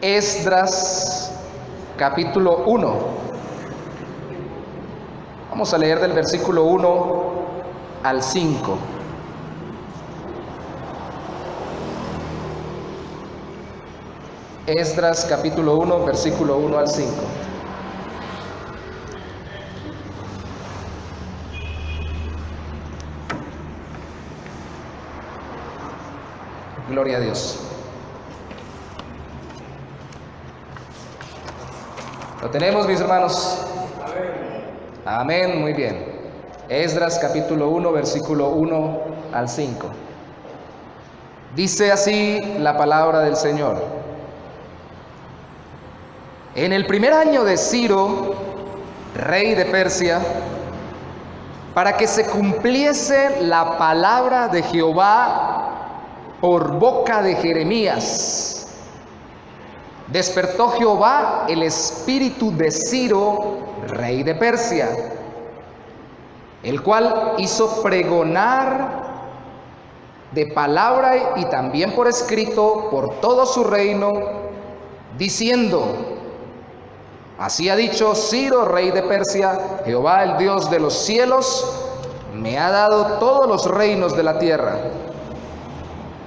Esdras capítulo 1. Vamos a leer del versículo 1 al 5. Esdras capítulo 1, versículo 1 al 5. Gloria a Dios. ¿Lo tenemos, mis hermanos? Amén, muy bien. Esdras capítulo 1, versículo 1 al 5. Dice así la palabra del Señor. En el primer año de Ciro, rey de Persia, para que se cumpliese la palabra de Jehová por boca de Jeremías, despertó Jehová el espíritu de Ciro, rey de Persia, el cual hizo pregonar de palabra y también por escrito por todo su reino, diciendo: así ha dicho Ciro, rey de Persia: Jehová, el Dios de los cielos, me ha dado todos los reinos de la tierra,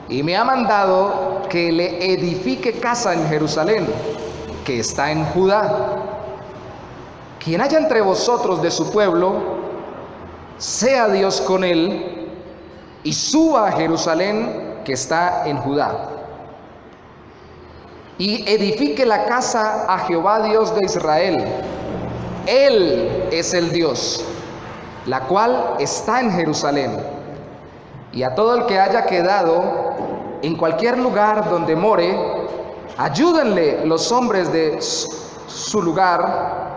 y me ha mandado que le edifique casa en Jerusalén, que está en Judá. Quien haya entre vosotros de su pueblo, sea Dios con él, y suba a Jerusalén, que está en Judá, y edifique la casa a Jehová Dios de Israel. Él es el Dios, la cual está en Jerusalén. Y a todo el que haya quedado en cualquier lugar donde more, ayúdenle los hombres de su lugar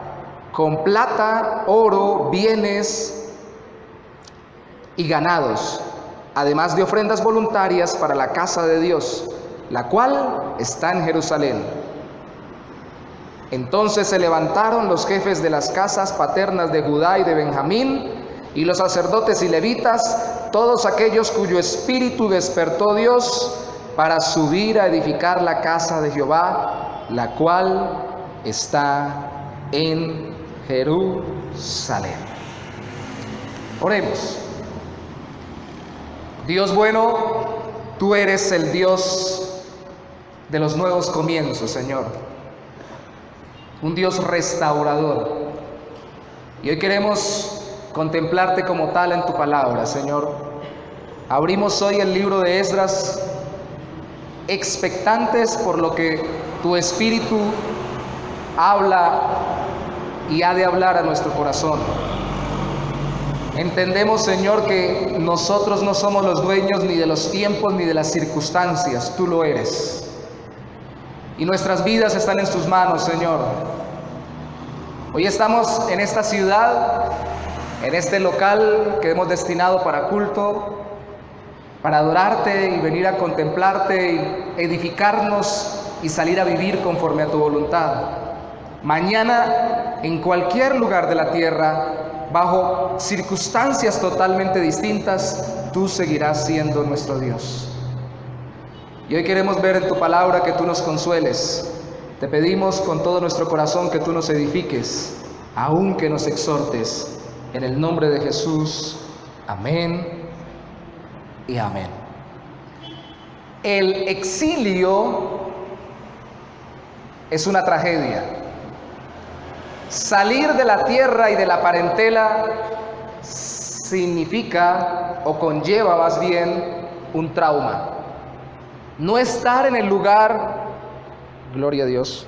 con plata, oro, bienes y ganados, además de ofrendas voluntarias para la casa de Dios, la cual está en Jerusalén. Entonces se levantaron los jefes de las casas paternas de Judá y de Benjamín, y los sacerdotes y levitas, todos aquellos cuyo espíritu despertó Dios, para subir a edificar la casa de Jehová, la cual está en Jerusalén. Oremos. Dios bueno, tú eres el Dios de los nuevos comienzos, Señor. Un Dios restaurador. Y hoy queremos contemplarte como tal en tu palabra, Señor. Abrimos hoy el libro de Esdras, expectantes por lo que tu Espíritu habla y ha de hablar a nuestro corazón. Entendemos, Señor, que nosotros no somos los dueños ni de los tiempos ni de las circunstancias, tú lo eres. Y nuestras vidas están en tus manos, Señor. Hoy estamos en esta ciudad, en este local que hemos destinado para culto, para adorarte y venir a contemplarte y edificarnos y salir a vivir conforme a tu voluntad. Mañana, en cualquier lugar de la tierra, bajo circunstancias totalmente distintas, tú seguirás siendo nuestro Dios. Y hoy queremos ver en tu palabra que tú nos consueles. Te pedimos con todo nuestro corazón que tú nos edifiques, aun que nos exhortes. En el nombre de Jesús, amén y amén. El exilio es una tragedia. Salir de la tierra y de la parentela significa o conlleva más bien un trauma. No estar en el lugar, gloria a Dios,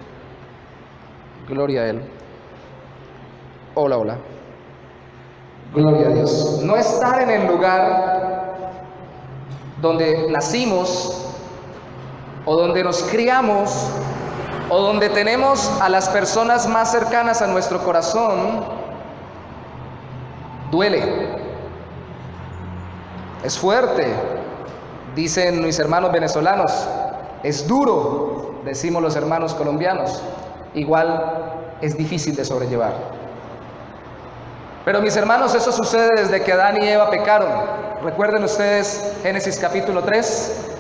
gloria a Él. Hola, hola. Gloria a Dios. No estar en el lugar donde nacimos o donde nos criamos o donde tenemos a las personas más cercanas a nuestro corazón, duele. Es fuerte, dicen mis hermanos venezolanos. Es duro, decimos los hermanos colombianos. Igual es difícil de sobrellevar. Pero mis hermanos, eso sucede desde que Adán y Eva pecaron. Recuerden ustedes Génesis capítulo 3.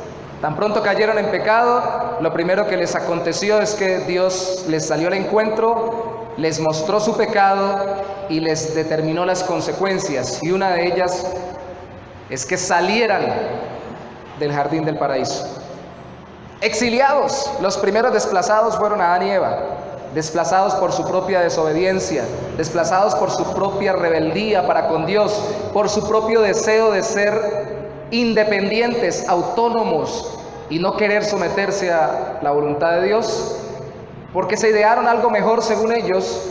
Tan pronto cayeron en pecado, lo primero que les aconteció es que Dios les salió al encuentro, les mostró su pecado y les determinó las consecuencias. Y una de ellas es que salieran del jardín del paraíso. Exiliados, los primeros desplazados fueron Adán y Eva, desplazados por su propia desobediencia, desplazados por su propia rebeldía para con Dios, por su propio deseo de ser independientes, autónomos y no querer someterse a la voluntad de Dios, porque se idearon algo mejor según ellos,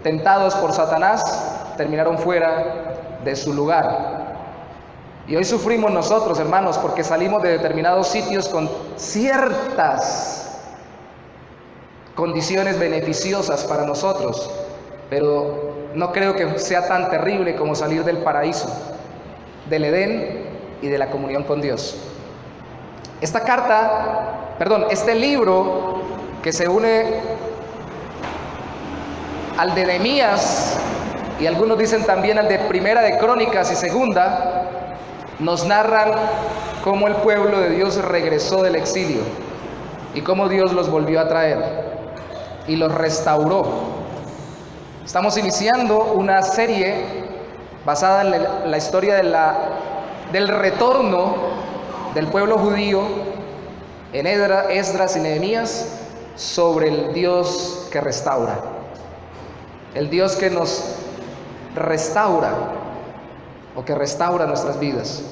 tentados por Satanás, terminaron fuera de su lugar. Y hoy sufrimos nosotros, hermanos, porque salimos de determinados sitios con ciertas condiciones beneficiosas para nosotros, pero no creo que sea tan terrible como salir del paraíso, del Edén y de la comunión con Dios. Este libro que se une al de Nehemías y algunos dicen también al de Primera de Crónicas y Segunda, nos narran cómo el pueblo de Dios regresó del exilio y cómo Dios los volvió a traer y los restauró. Estamos iniciando una serie basada en la historia del retorno del pueblo judío en Esdras y Nehemías sobre el Dios que restaura, el Dios que nos restaura o que restaura nuestras vidas.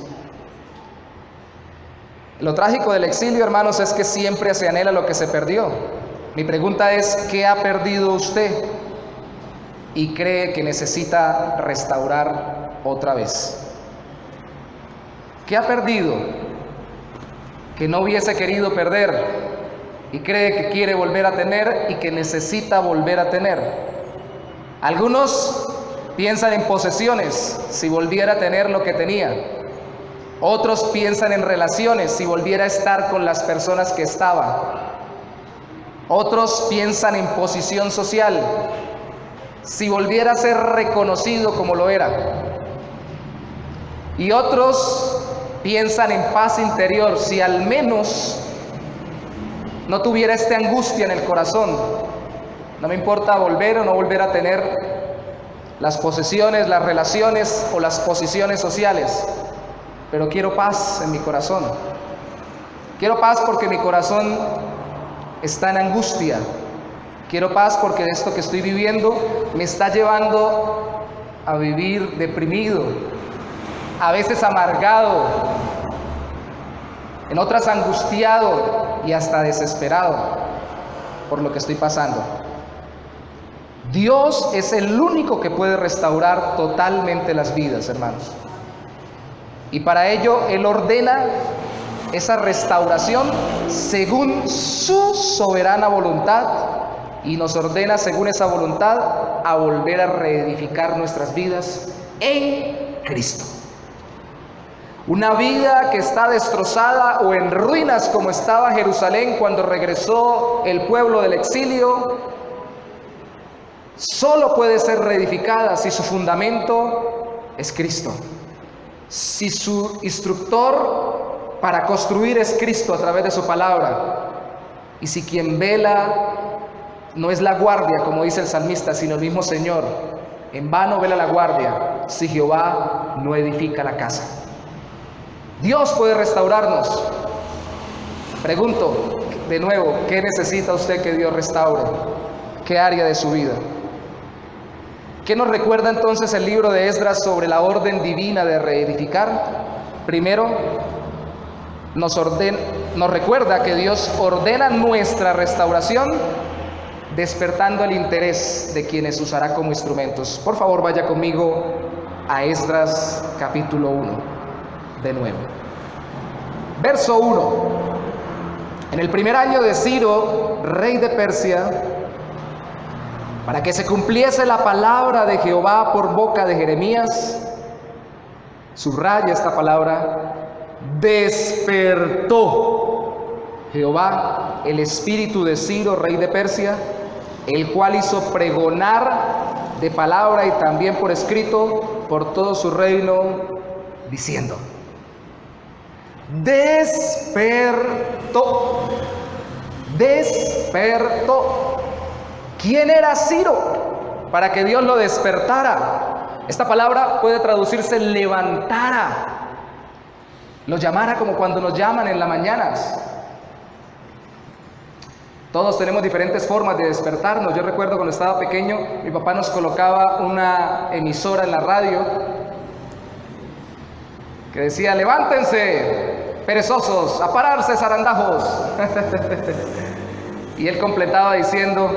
Lo trágico del exilio, hermanos, es que siempre se anhela lo que se perdió. Mi pregunta es, ¿qué ha perdido usted y cree que necesita restaurar otra vez? ¿Qué ha perdido que no hubiese querido perder y cree que quiere volver a tener y que necesita volver a tener? Algunos piensan en posesiones, si volviera a tener lo que tenía. Otros piensan en relaciones, si volviera a estar con las personas que estaba. Otros piensan en posición social, si volviera a ser reconocido como lo era. Y otros piensan en paz interior, si al menos no tuviera esta angustia en el corazón. No me importa volver o no volver a tener las posesiones, las relaciones o las posiciones sociales, pero quiero paz en mi corazón. Quiero paz porque mi corazón está en angustia. Quiero paz porque esto que estoy viviendo me está llevando a vivir deprimido, a veces amargado, en otras angustiado y hasta desesperado por lo que estoy pasando. Dios es el único que puede restaurar totalmente las vidas, hermanos. Y para ello Él ordena esa restauración según su soberana voluntad y nos ordena según esa voluntad a volver a reedificar nuestras vidas en Cristo. Una vida que está destrozada o en ruinas como estaba Jerusalén cuando regresó el pueblo del exilio, solo puede ser reedificada si su fundamento es Cristo. Si su instructor para construir es Cristo a través de su palabra. Y si quien vela no es la guardia, como dice el salmista, sino el mismo Señor. En vano vela la guardia si Jehová no edifica la casa. Dios puede restaurarnos. Pregunto de nuevo, ¿qué necesita usted que Dios restaure? ¿Qué área de su vida? ¿Qué nos recuerda entonces el libro de Esdras sobre la orden divina de reedificar? Primero, nos recuerda que Dios ordena nuestra restauración, despertando el interés de quienes usará como instrumentos. Por favor, vaya conmigo a Esdras capítulo 1, de nuevo. Verso 1. En el primer año de Ciro, rey de Persia, para que se cumpliese la palabra de Jehová por boca de Jeremías, subraya esta palabra, despertó Jehová el espíritu de Ciro, rey de Persia, el cual hizo pregonar de palabra y también por escrito por todo su reino, diciendo: despertó. Despertó. ¿Quién era Ciro para que Dios lo despertara? Esta palabra puede traducirse levantara. Lo llamara como cuando nos llaman en las mañanas. Todos tenemos diferentes formas de despertarnos. Yo recuerdo cuando estaba pequeño, mi papá nos colocaba una emisora en la radio que decía: levántense, perezosos, a pararse, zarandajos. Y él completaba diciendo: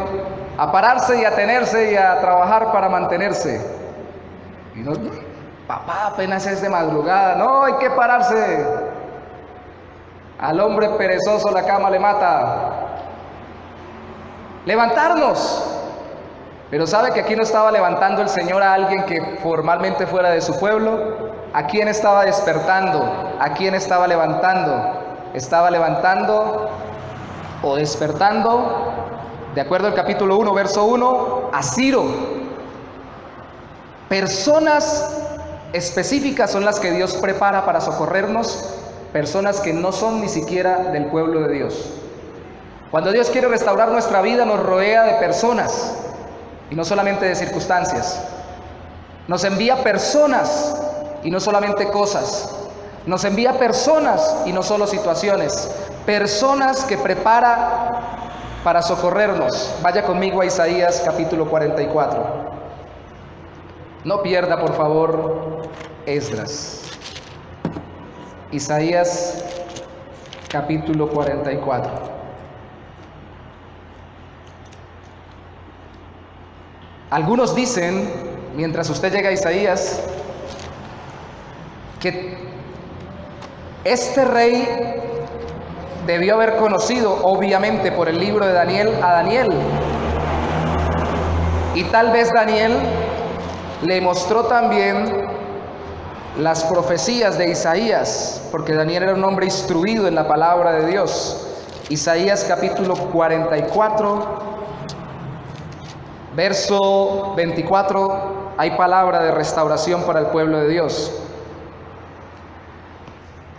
a pararse y a tenerse y a trabajar para mantenerse. Y nos, papá, apenas es de madrugada. No, hay que pararse. Al hombre perezoso la cama le mata. Levantarnos. Pero ¿sabe que aquí no estaba levantando el Señor a alguien que formalmente fuera de su pueblo? ¿A quién estaba despertando? ¿A quién estaba levantando? Estaba levantando o despertando, de acuerdo al capítulo 1, verso 1, a Ciro. Personas específicas son las que Dios prepara para socorrernos, personas que no son ni siquiera del pueblo de Dios. Cuando Dios quiere restaurar nuestra vida, nos rodea de personas y no solamente de circunstancias. Nos envía personas y no solamente cosas. Nos envía personas y no solo situaciones. Personas que prepara para socorrernos. Vaya conmigo a Isaías capítulo 44. No pierda, por favor, Esdras. Isaías capítulo 44. Algunos dicen, mientras usted llega a Isaías, que este rey debió haber conocido, obviamente, por el libro de Daniel, a Daniel. Y tal vez Daniel le mostró también las profecías de Isaías, porque Daniel era un hombre instruido en la palabra de Dios. Isaías capítulo 44. Verso 24, hay palabra de restauración para el pueblo de Dios.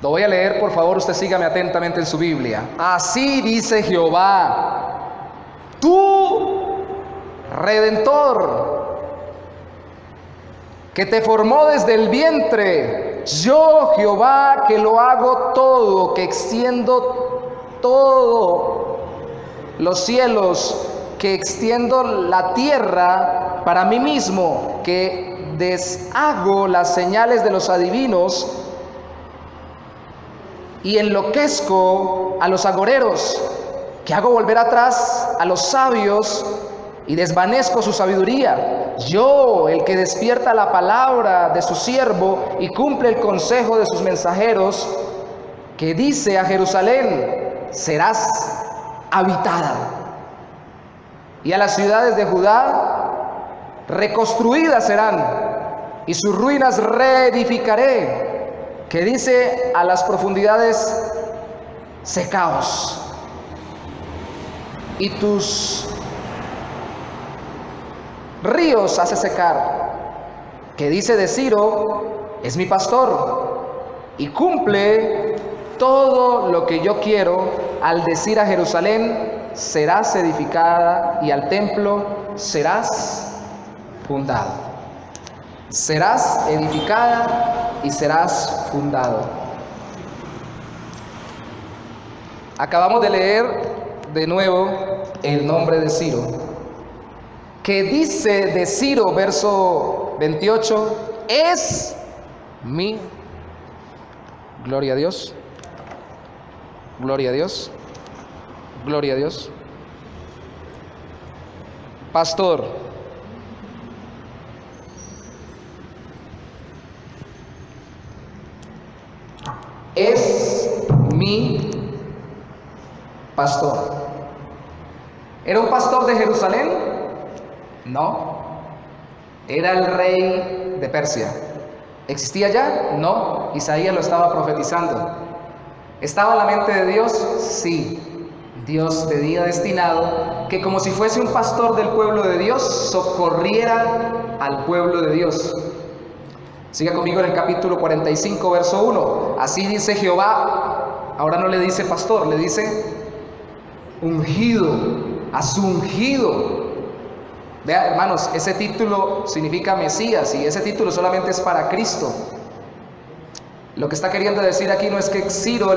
Lo voy a leer, por favor, usted sígame atentamente en su Biblia. Así dice Jehová, tu Redentor, que te formó desde el vientre. Yo, Jehová, que lo hago todo, que extiendo todo los cielos, que extiendo la tierra para mí mismo, que deshago las señales de los adivinos y enloquezco a los agoreros, que hago volver atrás a los sabios y desvanezco su sabiduría. Yo, el que despierta la palabra de su siervo y cumple el consejo de sus mensajeros, que dice a Jerusalén: serás habitada, y a las ciudades de Judá reconstruidas serán, y sus ruinas reedificaré, que dice a las profundidades: secaos, y tus ríos hace secar, que dice de Ciro: es mi pastor, y cumple todo lo que yo quiero, al decir a Jerusalén: serás edificada, y al templo: serás fundado. Serás edificada y serás fundado. Acabamos de leer de nuevo el nombre de Ciro. Que dice de Ciro, verso 28, es mi, gloria a Dios, gloria a Dios, gloria a Dios, pastor. Es mi pastor. ¿Era un pastor de Jerusalén? No. Era el rey de Persia. ¿Existía ya? No. Isaías lo estaba profetizando. ¿Estaba en la mente de Dios? Sí. Dios tenía destinado que, como si fuese un pastor del pueblo de Dios, socorriera al pueblo de Dios. Siga conmigo en el capítulo 45, verso 1. Así dice Jehová. Ahora no le dice pastor, le dice ungido, a su ungido. Vean, hermanos, ese título significa Mesías y ese título solamente es para Cristo. Lo que está queriendo decir aquí no es que Ciro,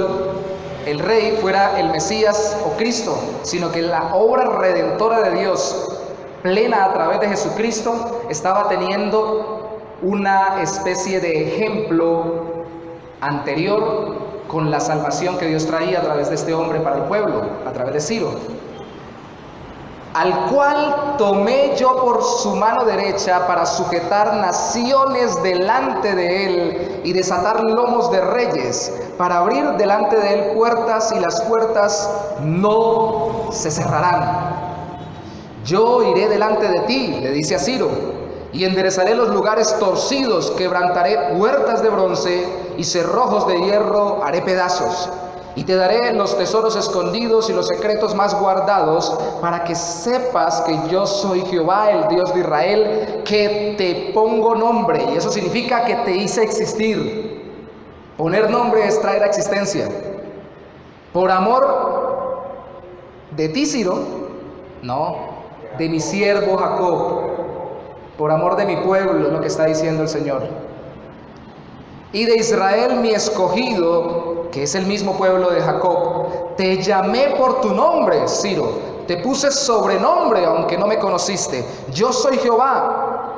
el rey, fuera el Mesías o Cristo, sino que la obra redentora de Dios, plena a través de Jesucristo, estaba teniendo una especie de ejemplo anterior con la salvación que Dios traía a través de este hombre para el pueblo, a través de Ciro, al cual tomé yo por su mano derecha para sujetar naciones delante de él y desatar lomos de reyes, para abrir delante de él puertas, y las puertas no se cerrarán. Yo iré delante de ti, le dice a Ciro, y enderezaré los lugares torcidos, quebrantaré puertas de bronce y cerrojos de hierro haré pedazos. Y te daré los tesoros escondidos y los secretos más guardados, para que sepas que yo soy Jehová, el Dios de Israel, que te pongo nombre. Y eso significa que te hice existir. Poner nombre es traer a existencia. Por amor de ti, Ciro, no, de mi siervo Jacob. Por amor de mi pueblo, es lo que está diciendo el Señor. Y de Israel mi escogido, que es el mismo pueblo de Jacob, te llamé por tu nombre, Ciro, te puse sobrenombre, aunque no me conociste. Yo soy Jehová,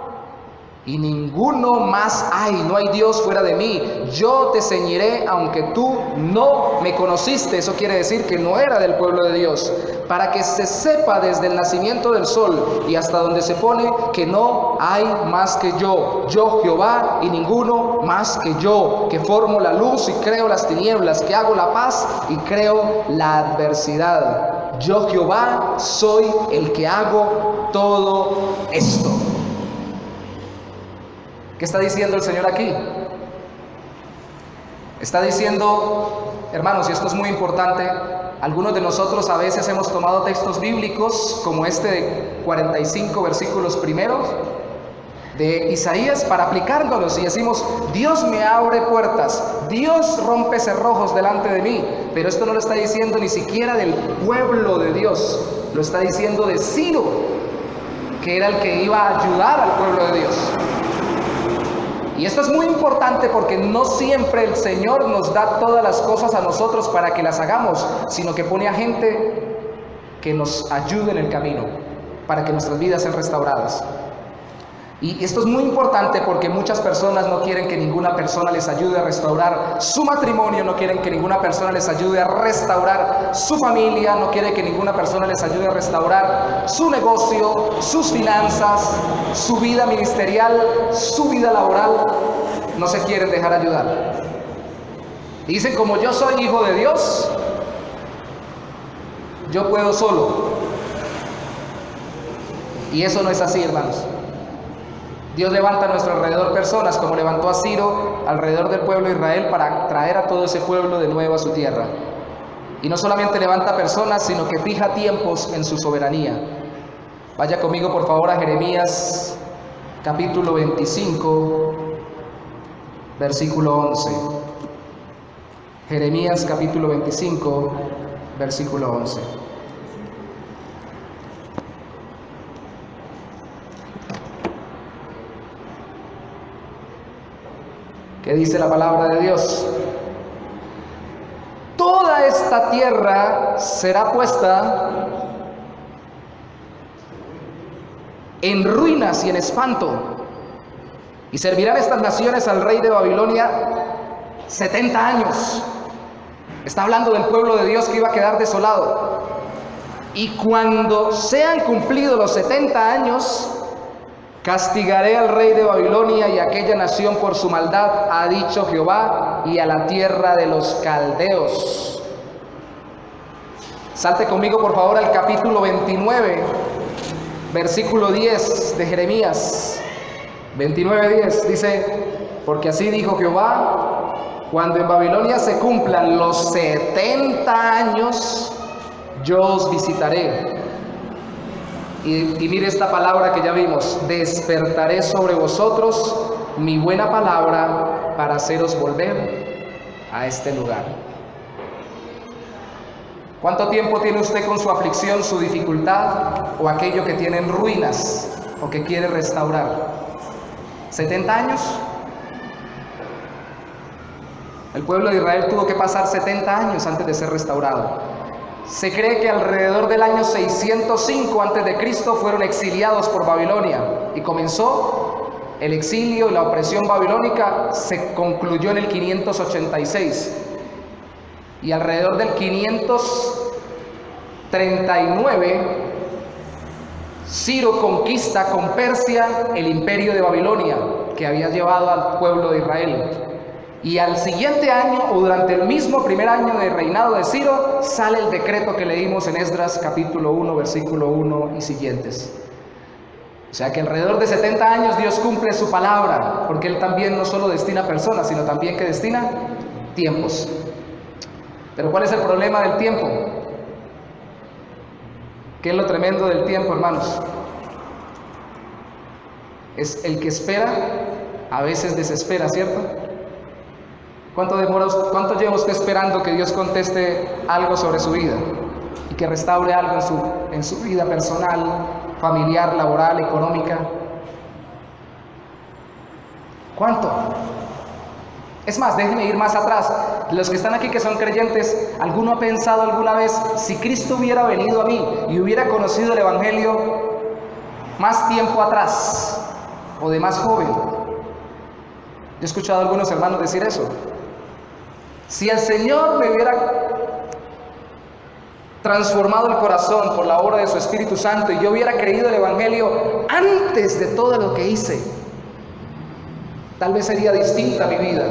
y ninguno más hay, no hay Dios fuera de mí. Yo te ceñiré, aunque tú no me conociste. Eso quiere decir que no era del pueblo de Dios, para que se sepa desde el nacimiento del sol y hasta donde se pone que no hay más que yo Jehová, y ninguno más que yo, que formo la luz y creo las tinieblas, que hago la paz y creo la adversidad. Yo Jehová soy el que hago todo esto. ¿Qué está diciendo el Señor aquí? Está diciendo, hermanos, y esto es muy importante, algunos de nosotros a veces hemos tomado textos bíblicos como este de 45 versículos primeros de Isaías para aplicárnoslos y decimos, Dios me abre puertas, Dios rompe cerrojos delante de mí. Pero esto no lo está diciendo ni siquiera del pueblo de Dios, lo está diciendo de Ciro, que era el que iba a ayudar al pueblo de Dios. Y esto es muy importante porque no siempre el Señor nos da todas las cosas a nosotros para que las hagamos, sino que pone a gente que nos ayude en el camino para que nuestras vidas sean restauradas. Y esto es muy importante porque muchas personas no quieren que ninguna persona les ayude a restaurar su matrimonio, no quieren que ninguna persona les ayude a restaurar su familia, no quieren que ninguna persona les ayude a restaurar su negocio, sus finanzas, su vida ministerial, su vida laboral. No se quieren dejar ayudar. Dicen, como yo soy hijo de Dios, yo puedo solo. Y eso no es así, hermanos. Dios levanta a nuestro alrededor personas, como levantó a Ciro alrededor del pueblo de Israel, para traer a todo ese pueblo de nuevo a su tierra. Y no solamente levanta personas, sino que fija tiempos en su soberanía. Vaya conmigo por favor a Jeremías capítulo 25, versículo 11. Jeremías capítulo 25, versículo 11. ¿Qué dice la palabra de Dios? Toda esta tierra será puesta en ruinas y en espanto, y servirán estas naciones al rey de Babilonia 70 años. Está hablando del pueblo de Dios que iba a quedar desolado. Y cuando sean cumplidos los 70 años, castigaré al rey de Babilonia y a aquella nación por su maldad, ha dicho Jehová, y a la tierra de los caldeos. Salte conmigo por favor al capítulo 29, versículo 10 de Jeremías. 29:10 dice, porque así dijo Jehová, cuando en Babilonia se cumplan los 70 años, yo os visitaré. Y mire esta palabra que ya vimos, despertaré sobre vosotros mi buena palabra para haceros volver a este lugar. ¿Cuánto tiempo tiene usted con su aflicción, su dificultad o aquello que tiene en ruinas o que quiere restaurar? ¿70 años? El pueblo de Israel tuvo que pasar 70 años antes de ser restaurado. Se cree que alrededor del año 605 a.C. fueron exiliados por Babilonia y comenzó el exilio y la opresión babilónica. Se concluyó en el 586 y alrededor del 539 Ciro conquista con Persia el imperio de Babilonia que había llevado al pueblo de Israel. Y al siguiente año, o durante el mismo primer año de reinado de Ciro, sale el decreto que leímos en Esdras capítulo 1, versículo 1 y siguientes. O sea que alrededor de 70 años Dios cumple su palabra, porque Él también no solo destina personas, sino también que destina tiempos. Pero ¿cuál es el problema del tiempo? ¿Qué es lo tremendo del tiempo, hermanos? Es el que espera, a veces desespera, ¿cierto? ¿Cuánto lleva usted esperando que Dios conteste algo sobre su vida y que restaure algo en su vida personal, familiar, laboral, económica? ¿Cuánto? Es más, déjenme ir más atrás. Los que están aquí que son creyentes, ¿alguno ha pensado alguna vez si Cristo hubiera venido a mí y hubiera conocido el Evangelio más tiempo atrás o de más joven? Yo he escuchado a algunos hermanos decir eso. Si el Señor me hubiera transformado el corazón por la obra de su Espíritu Santo y yo hubiera creído el Evangelio antes de todo lo que hice, tal vez sería distinta mi vida.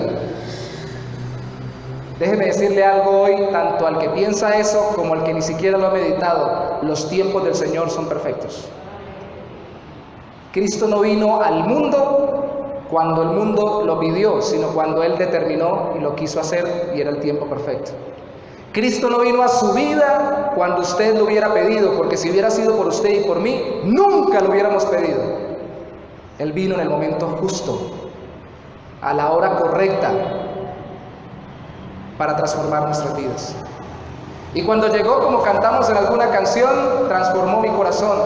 Déjeme decirle algo hoy, tanto al que piensa eso como al que ni siquiera lo ha meditado: los tiempos del Señor son perfectos. Cristo no vino al mundo cuando el mundo lo pidió, sino cuando Él determinó y lo quiso hacer y era el tiempo perfecto. Cristo no vino a su vida cuando usted lo hubiera pedido, porque si hubiera sido por usted y por mí, nunca lo hubiéramos pedido. Él vino en el momento justo, a la hora correcta, para transformar nuestras vidas. Y cuando llegó, como cantamos en alguna canción, transformó mi corazón,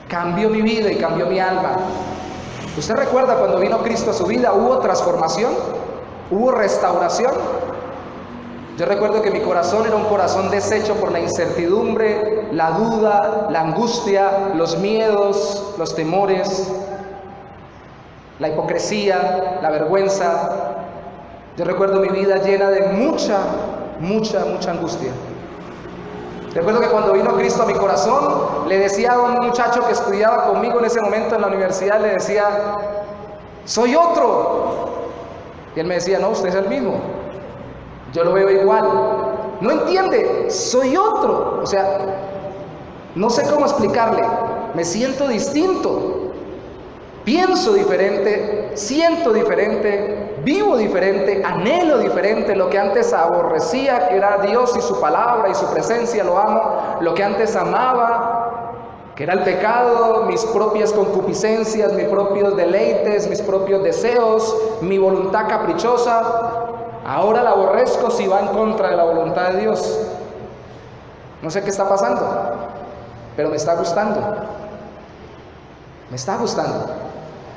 cambió mi vida y cambió mi alma. ¿Usted recuerda cuando vino Cristo a su vida? ¿Hubo transformación? ¿Hubo restauración? Yo recuerdo que mi corazón era un corazón deshecho por la incertidumbre, la duda, la angustia, los miedos, los temores, la hipocresía, la vergüenza. Yo recuerdo mi vida llena de mucha angustia. Recuerdo que cuando vino Cristo a mi corazón, le decía a un muchacho que estudiaba conmigo en ese momento en la universidad, le decía: soy otro. Y él me decía: no, usted es el mismo, yo lo veo igual. No entiende, soy otro. O sea, no sé cómo explicarle, me siento distinto, pienso diferente, siento diferente, vivo diferente, anhelo diferente. Lo que antes aborrecía, que era Dios y su palabra y su presencia, lo amo. Lo que antes amaba, que era el pecado, mis propias concupiscencias, mis propios deleites, mis propios deseos, mi voluntad caprichosa, ahora la aborrezco si va en contra de la voluntad de Dios. No sé qué está pasando, pero me está gustando. Me está gustando.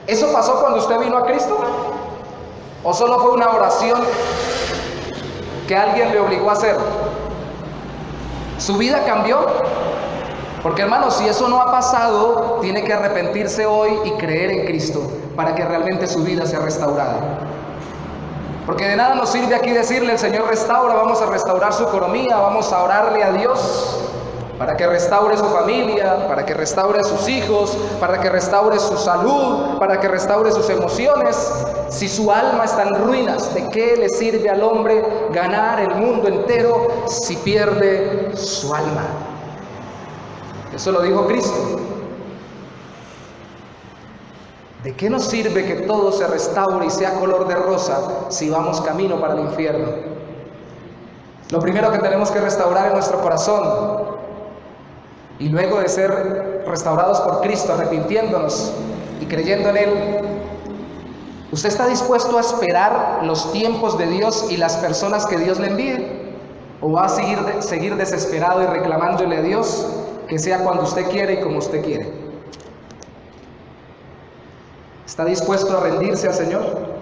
¿Eso pasó cuando usted vino a Cristo? ¿O solo fue una oración que alguien le obligó a hacer? ¿Su vida cambió? Porque, hermanos, si eso no ha pasado, tiene que arrepentirse hoy y creer en Cristo para que realmente su vida sea restaurada. Porque de nada nos sirve aquí decirle: el Señor restaura, vamos a restaurar su economía, vamos a orarle a Dios para que restaure su familia, para que restaure a sus hijos, para que restaure su salud, para que restaure sus emociones. Si su alma está en ruinas, ¿de qué le sirve al hombre ganar el mundo entero si pierde su alma? Eso lo dijo Cristo. ¿De qué nos sirve que todo se restaure y sea color de rosa si vamos camino para el infierno? Lo primero que tenemos que restaurar es nuestro corazón. Y luego de ser restaurados por Cristo, arrepintiéndonos y creyendo en Él, ¿usted está dispuesto a esperar los tiempos de Dios y las personas que Dios le envíe? ¿O va a seguir desesperado y reclamándole a Dios que sea cuando usted quiere y como usted quiere? ¿Está dispuesto a rendirse al Señor?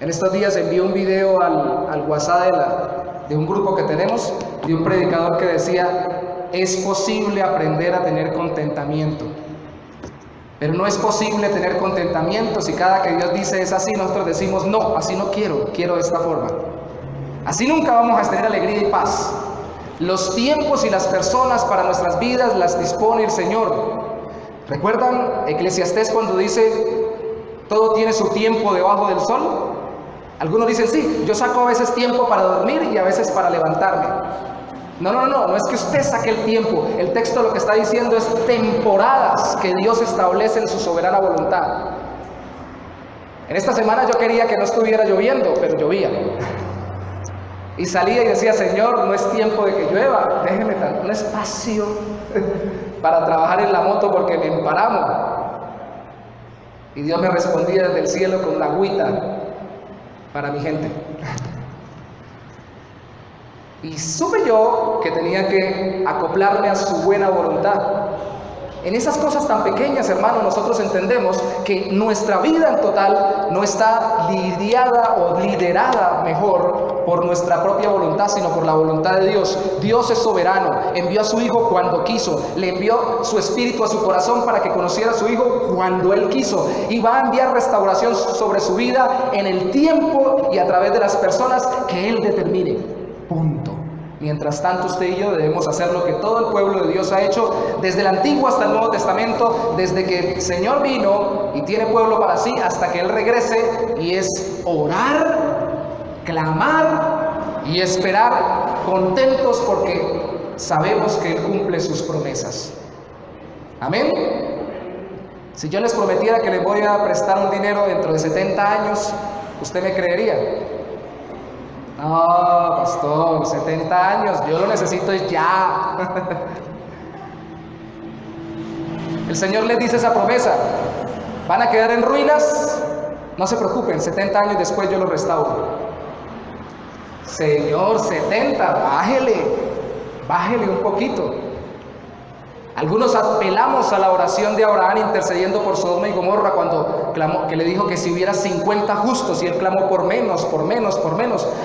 En estos días envié un video al WhatsApp de un grupo que tenemos, de un predicador que decía: es posible aprender a tener contentamiento, pero no es posible tener contentamiento si cada que Dios dice es así, nosotros decimos no, así no quiero, quiero de esta forma. Así nunca vamos a tener alegría y paz. Los tiempos y las personas para nuestras vidas las dispone el Señor. ¿Recuerdan Eclesiastés cuando dice todo tiene su tiempo debajo del sol? Algunos dicen sí, yo saco a veces tiempo para dormir y a veces para levantarme. No es que usted saque el tiempo. El texto lo que está diciendo es temporadas que Dios establece en su soberana voluntad. En esta semana yo quería que no estuviera lloviendo, pero llovía. Y salía y decía: Señor, no es tiempo de que llueva, déjeme un espacio para trabajar en la moto porque me emparamo. Y Dios me respondía desde el cielo con la agüita para mi gente. Y supe yo que tenía que acoplarme a su buena voluntad. En esas cosas tan pequeñas, hermano, nosotros entendemos que nuestra vida en total no está lidiada o liderada mejor por nuestra propia voluntad, sino por la voluntad de Dios. Dios es soberano, envió a su Hijo cuando quiso, le envió su Espíritu a su corazón para que conociera a su Hijo cuando Él quiso, y va a enviar restauración sobre su vida en el tiempo y a través de las personas que Él determine. Punto. Mientras tanto, usted y yo debemos hacer lo que todo el pueblo de Dios ha hecho desde el Antiguo hasta el Nuevo Testamento, desde que el Señor vino y tiene pueblo para sí hasta que Él regrese, y es orar, clamar y esperar contentos porque sabemos que Él cumple sus promesas. Amén. Si yo les prometiera que les voy a prestar un dinero dentro de 70 años, ¿usted me creería? No, pastor, 70 años, yo lo necesito ya. El Señor les dice esa promesa: van a quedar en ruinas, no se preocupen, 70 años después yo lo restauro. Señor, 70, bájele un poquito. Algunos apelamos a la oración de Abraham intercediendo por Sodoma y Gomorra cuando clamó, que le dijo que si hubiera 50 justos, y él clamó por menos,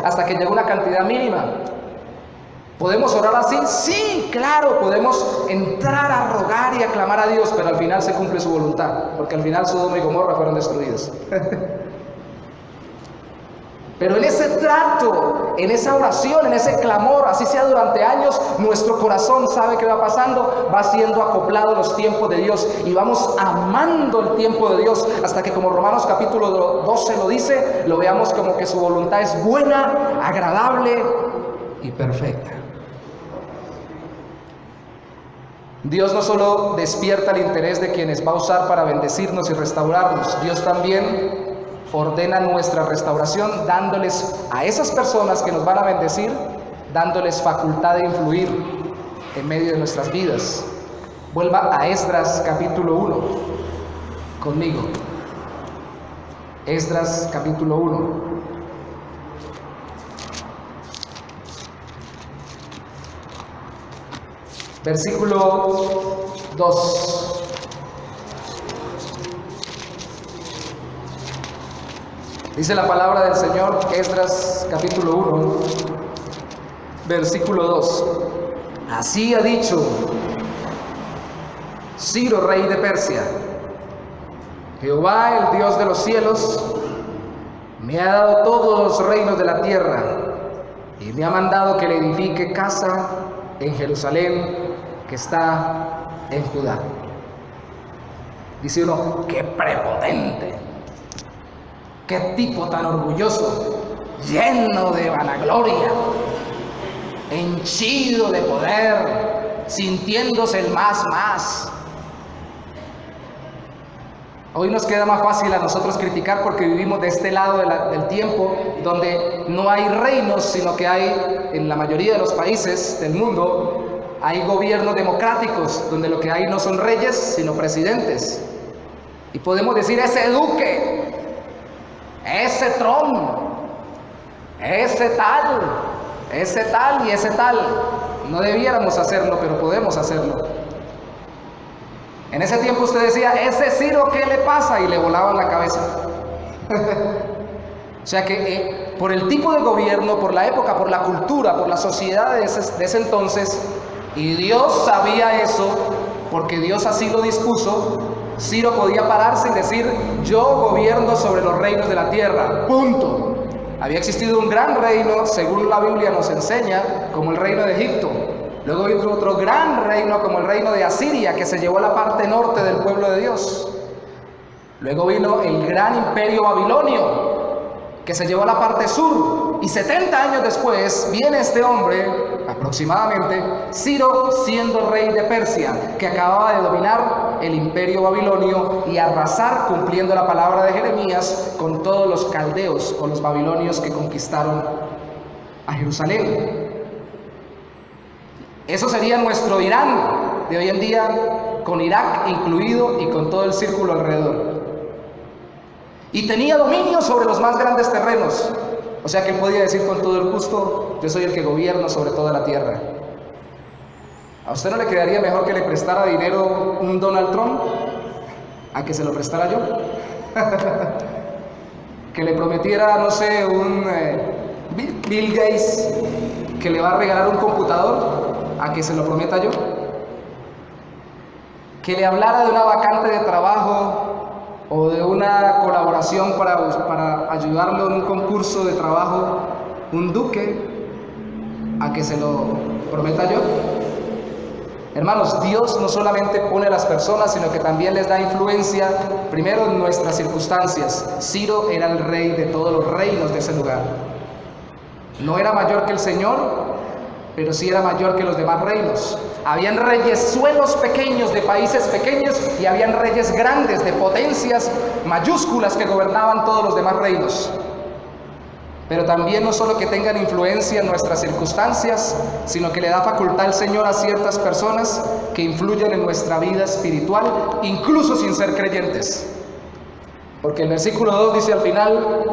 hasta que llegó una cantidad mínima. ¿Podemos orar así? Sí, claro, podemos entrar a rogar y a clamar a Dios, pero al final se cumple su voluntad, porque al final Sodoma y Gomorra fueron destruidos. Pero en ese trato, en esa oración, en ese clamor, así sea durante años, nuestro corazón sabe qué va pasando, va siendo acoplado a los tiempos de Dios y vamos amando el tiempo de Dios hasta que, como Romanos capítulo 12 lo dice, lo veamos como que su voluntad es buena, agradable y perfecta. Dios no solo despierta el interés de quienes va a usar para bendecirnos y restaurarnos, Dios también ordena nuestra restauración dándoles a esas personas que nos van a bendecir, dándoles facultad de influir en medio de nuestras vidas. Vuelva a Esdras capítulo 1 conmigo. Esdras capítulo 1. Versículo 2. Dice la palabra del Señor, Esdras capítulo 1, versículo 2. Así ha dicho Ciro, rey de Persia: Jehová, el Dios de los cielos, me ha dado todos los reinos de la tierra y me ha mandado que le edifique casa en Jerusalén, que está en Judá. Dice uno: qué prepotente, qué tipo tan orgulloso, lleno de vanagloria, henchido de poder, sintiéndose el más. Hoy nos queda más fácil a nosotros criticar porque vivimos de este lado del tiempo, donde no hay reinos, sino que hay, en la mayoría de los países del mundo, hay gobiernos democráticos, donde lo que hay no son reyes, sino presidentes. Y podemos decir, ese duque, ese Trump, ese tal y ese tal. No debiéramos hacerlo, pero podemos hacerlo. En ese tiempo usted decía, ese Ciro, ¿qué le pasa? Y le volaban la cabeza. O sea que por el tipo de gobierno, por la época, por la cultura, por la sociedad de ese entonces, y Dios sabía eso, porque Dios así lo dispuso, Ciro podía pararse y decir, yo gobierno sobre los reinos de la tierra, punto. Había existido un gran reino, según la Biblia nos enseña, como el reino de Egipto. Luego vino otro gran reino como el reino de Asiria, que se llevó a la parte norte del pueblo de Dios. Luego vino el gran imperio babilonio, que se llevó a la parte sur. Y 70 años después viene este hombre, aproximadamente, Ciro, siendo rey de Persia, que acababa de dominar el imperio babilonio y arrasar, cumpliendo la palabra de Jeremías, con todos los caldeos o los babilonios que conquistaron a Jerusalén. Eso sería nuestro Irán de hoy en día, con Irak incluido y con todo el círculo alrededor. Y tenía dominio sobre los más grandes terrenos. O sea que él podía decir con todo el gusto, yo soy el que gobierno sobre toda la tierra. ¿A usted no le quedaría mejor que le prestara dinero un Donald Trump a que se lo prestara yo? Que le prometiera, no sé, un Bill Gates que le va a regalar un computador a que se lo prometa yo. Que le hablara de una vacante de trabajo o de una colaboración para ayudarlo en un concurso de trabajo, un duque, a que se lo prometa yo. Hermanos, Dios no solamente pone a las personas, sino que también les da influencia, primero en nuestras circunstancias. Ciro era el rey de todos los reinos de ese lugar. No era mayor que el Señor, pero sí era mayor que los demás reinos. Habían reyesuelos pequeños de países pequeños y habían reyes grandes de potencias mayúsculas que gobernaban todos los demás reinos. Pero también no solo que tengan influencia en nuestras circunstancias, sino que le da facultad al Señor a ciertas personas que influyen en nuestra vida espiritual, incluso sin ser creyentes. Porque el versículo 2 dice al final,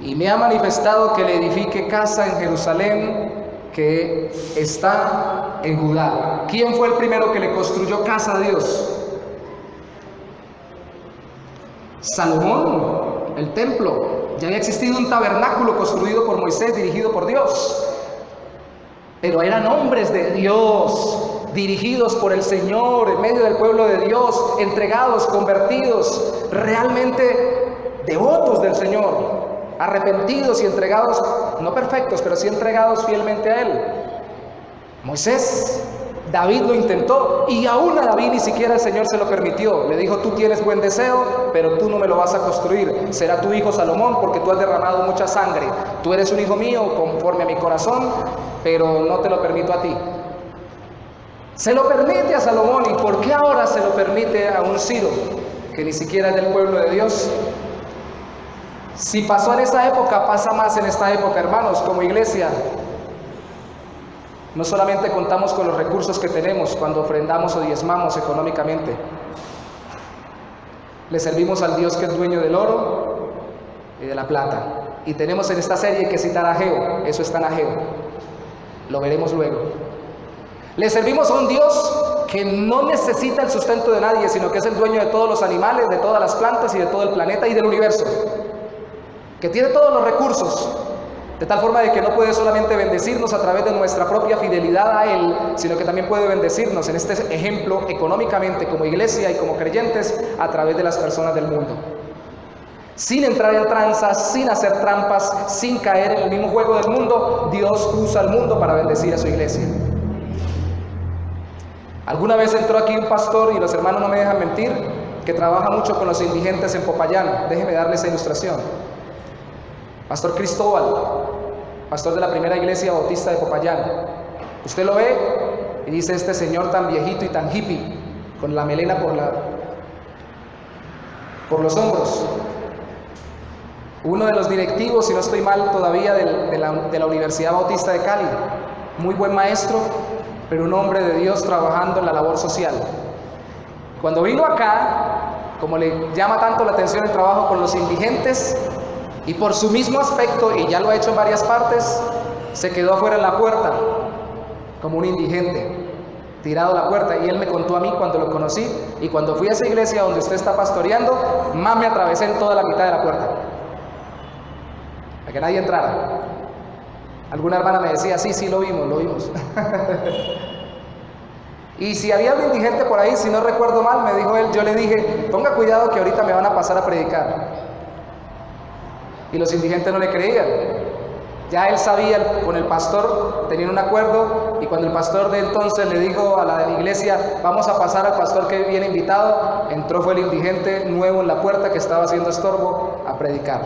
y me ha manifestado que le edifique casa en Jerusalén, que está en Judá. ¿Quién fue el primero que le construyó casa a Dios? Salomón, el templo. Ya había existido un tabernáculo construido por Moisés, dirigido por Dios. Pero eran hombres de Dios, dirigidos por el Señor, en medio del pueblo de Dios, entregados, convertidos, realmente devotos del Señor, arrepentidos y entregados, no perfectos, pero sí entregados fielmente a Él. Moisés, David lo intentó y aún a David ni siquiera el Señor se lo permitió. Le dijo, tú tienes buen deseo, pero tú no me lo vas a construir. Será tu hijo Salomón porque tú has derramado mucha sangre. Tú eres un hijo mío conforme a mi corazón, pero no te lo permito a ti. Se lo permite a Salomón. ¿Y por qué ahora se lo permite a un Ciro que ni siquiera es del pueblo de Dios? Si pasó en esa época, pasa más en esta época, hermanos, como iglesia. No solamente contamos con los recursos que tenemos cuando ofrendamos o diezmamos económicamente. Le servimos al Dios que es dueño del oro y de la plata. Y tenemos en esta serie que citar a Ageo, eso está en Ageo. Lo veremos luego. Le servimos a un Dios que no necesita el sustento de nadie, sino que es el dueño de todos los animales, de todas las plantas y de todo el planeta y del universo. Que tiene todos los recursos, de tal forma de que no puede solamente bendecirnos a través de nuestra propia fidelidad a Él, sino que también puede bendecirnos en este ejemplo económicamente como iglesia y como creyentes a través de las personas del mundo. Sin entrar en tranzas, sin hacer trampas, sin caer en el mismo juego del mundo, Dios usa al mundo para bendecir a su iglesia. Alguna vez entró aquí un pastor, y los hermanos no me dejan mentir, que trabaja mucho con los indigentes en Popayán. Déjeme darle esa ilustración. Pastor Cristóbal, pastor de la primera iglesia bautista de Popayán. Usted lo ve y dice, este señor tan viejito y tan hippie, con la melena por los hombros. Uno de los directivos, si no estoy mal todavía, de la Universidad Bautista de Cali. Muy buen maestro, pero un hombre de Dios trabajando en la labor social. Cuando vino acá, como le llama tanto la atención el trabajo con los indigentes, y por su mismo aspecto, y ya lo ha hecho en varias partes, se quedó afuera en la puerta, como un indigente, tirado a la puerta. Y él me contó a mí cuando lo conocí, y cuando fui a esa iglesia donde usted está pastoreando, más me atravesé en toda la mitad de la puerta, para que nadie entrara. Alguna hermana me decía, sí, lo vimos. Y si había un indigente por ahí, si no recuerdo mal, me dijo él, yo le dije, ponga cuidado que ahorita me van a pasar a predicar. Y los indigentes no le creían. Ya él sabía, con el pastor tenían un acuerdo, y cuando el pastor de entonces le dijo a la iglesia, vamos a pasar al pastor que viene invitado, entró fue el indigente nuevo en la puerta que estaba haciendo estorbo a predicar.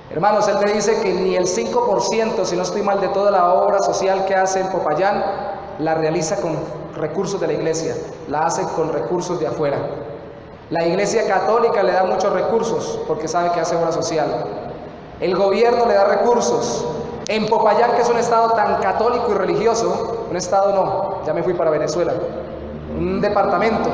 Hermanos, él me dice que ni el 5%, si no estoy mal, de toda la obra social que hace en Popayán, la realiza con recursos de la iglesia, la hace con recursos de afuera. La iglesia católica le da muchos recursos porque sabe que hace obra social. El gobierno le da recursos. En Popayán, que es un estado tan católico y religioso, un estado no, ya me fui para Venezuela, un departamento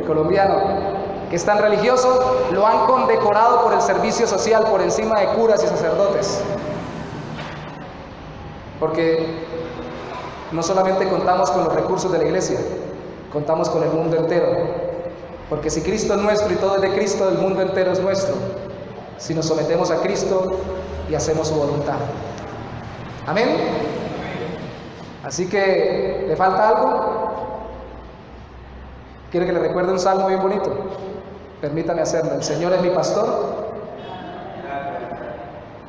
colombiano que es tan religioso, lo han condecorado por el servicio social por encima de curas y sacerdotes. Porque no solamente contamos con los recursos de la iglesia, contamos con el mundo entero. Porque si Cristo es nuestro y todo es de Cristo, el mundo entero es nuestro. Si nos sometemos a Cristo y hacemos su voluntad. Amén. Así que, ¿le falta algo? ¿Quiere que le recuerde un salmo bien bonito? Permítame hacerlo. El Señor es mi pastor,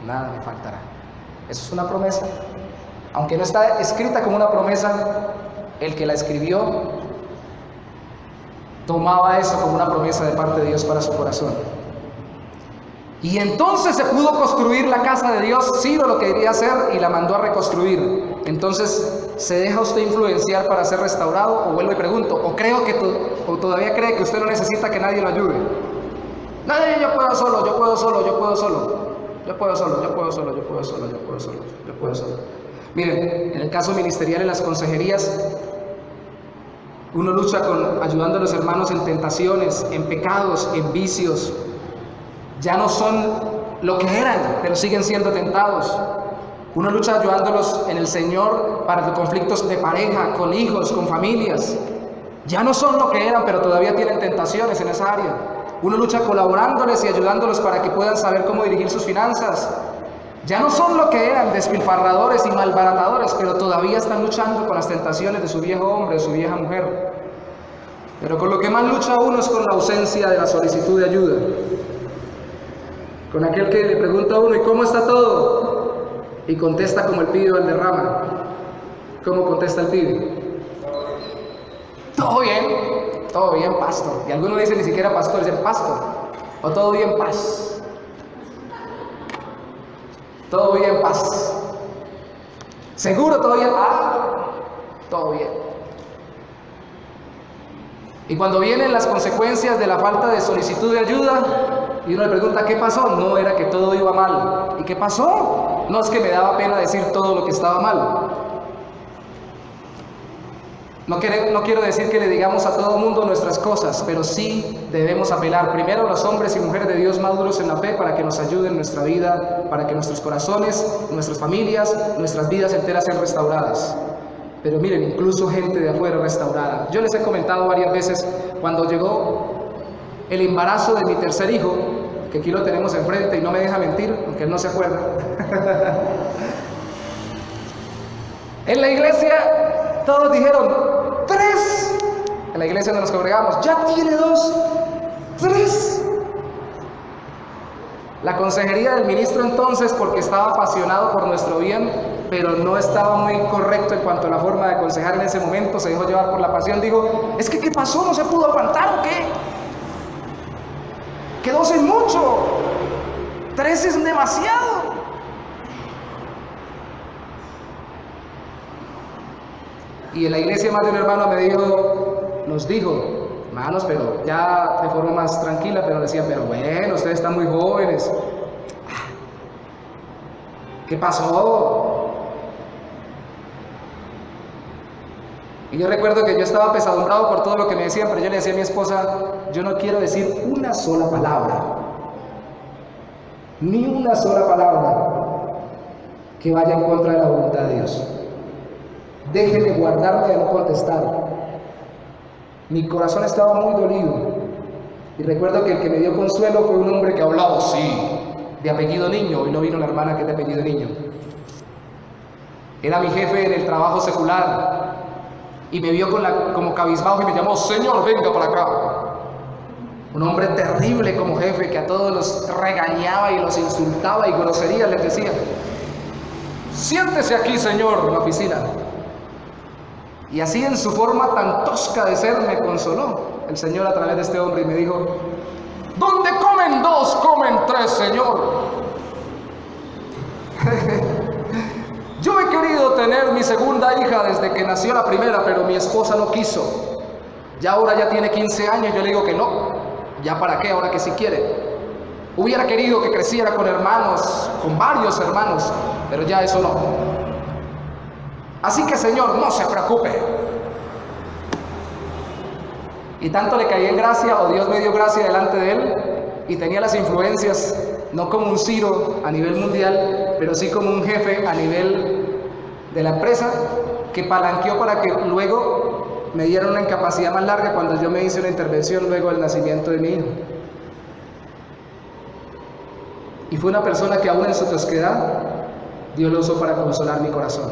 nada me faltará. Eso es una promesa. Aunque no está escrita como una promesa, el que la escribió tomaba eso como una promesa de parte de Dios para su corazón. Y entonces se pudo construir la casa de Dios. Ciro lo quería hacer y la mandó a reconstruir. Entonces, ¿se deja usted influenciar para ser restaurado? O vuelvo y pregunto, ¿o todavía cree que usted no necesita que nadie lo ayude? Nadie, yo puedo solo. Miren, en el caso ministerial, en las consejerías, uno lucha ayudando a los hermanos en tentaciones, en pecados, en vicios. Ya no son lo que eran, pero siguen siendo tentados. Uno lucha ayudándolos en el Señor para los conflictos de pareja, con hijos, con familias. Ya no son lo que eran, pero todavía tienen tentaciones en esa área. Uno lucha colaborándoles y ayudándolos para que puedan saber cómo dirigir sus finanzas. Ya no son lo que eran, despilfarradores y malbaratadores, pero todavía están luchando con las tentaciones de su viejo hombre, de su vieja mujer. Pero con lo que más lucha uno es con la ausencia de la solicitud de ayuda. Con aquel que le pregunta a uno, ¿y cómo está todo? Y contesta como el pibe del derrama. ¿Cómo contesta el pibe? Todo bien, pastor. Y algunos no dicen ni siquiera pastor, dicen pastor. O todo bien, paz. Todo bien, paz. ¿Seguro todo bien? Todo bien. Y cuando vienen las consecuencias de la falta de solicitud de ayuda, y uno le pregunta, ¿qué pasó? No, era que todo iba mal. ¿Y qué pasó? No, es que me daba pena decir todo lo que estaba mal. No quiero decir que le digamos a todo mundo nuestras cosas, pero sí debemos apelar primero a los hombres y mujeres de Dios maduros en la fe para que nos ayuden en nuestra vida, para que nuestros corazones, nuestras familias, nuestras vidas enteras sean restauradas. Pero miren, incluso gente de afuera restaurada. Yo les he comentado varias veces, cuando llegó el embarazo de mi tercer hijo, que aquí lo tenemos enfrente y no me deja mentir, aunque él no se acuerda. En la iglesia todos dijeron, 3. En la iglesia donde nos congregamos, ya tiene 2, 3. La consejería del ministro entonces, porque estaba apasionado por nuestro bien, pero no estaba muy correcto en cuanto a la forma de aconsejar en ese momento, se dejó llevar por la pasión, dijo, es que ¿qué pasó? ¿No se pudo aguantar o qué? Que 2 es mucho, 3 es demasiado. Y en la iglesia más de un hermano nos dijo, hermanos, pero ya de forma más tranquila, pero decían, pero bueno, ustedes están muy jóvenes. ¿Qué pasó? Y yo recuerdo que yo estaba apesadumbrado por todo lo que me decían, pero yo le decía a mi esposa, yo no quiero decir una sola palabra, ni una sola palabra que vaya en contra de la voluntad de Dios. Déjeme guardarme de no contestar. Mi corazón estaba muy dolido. Y recuerdo que el que me dio consuelo fue un hombre que hablaba así, de apellido Niño. Hoy no vino la hermana que es de apellido Niño. Era mi jefe en el trabajo secular. Y me vio como cabizbajo y me llamó, señor, venga para acá. Un hombre terrible como jefe que a todos los regañaba y los insultaba y groserías les decía. Siéntese aquí, señor, en la oficina. Y así en su forma tan tosca de ser me consoló el Señor a través de este hombre y me dijo, donde comen dos, comen tres, Señor. Yo he querido tener mi segunda hija desde que nació la primera, pero mi esposa no quiso. Ya ahora ya tiene 15 años, yo le digo que no. ¿Ya para qué? Ahora que sí quiere. Hubiera querido que creciera con hermanos, con varios hermanos, pero ya eso no. Así que, Señor, no se preocupe. Y tanto le caí en gracia, o Dios me dio gracia delante de él, y tenía las influencias, no como un Ciro a nivel mundial, pero sí como un jefe a nivel de la empresa, que palanqueó para que luego me dieran una incapacidad más larga cuando yo me hice una intervención luego del nacimiento de mi hijo. Y fue una persona que aún en su tosquedad, Dios lo usó para consolar mi corazón.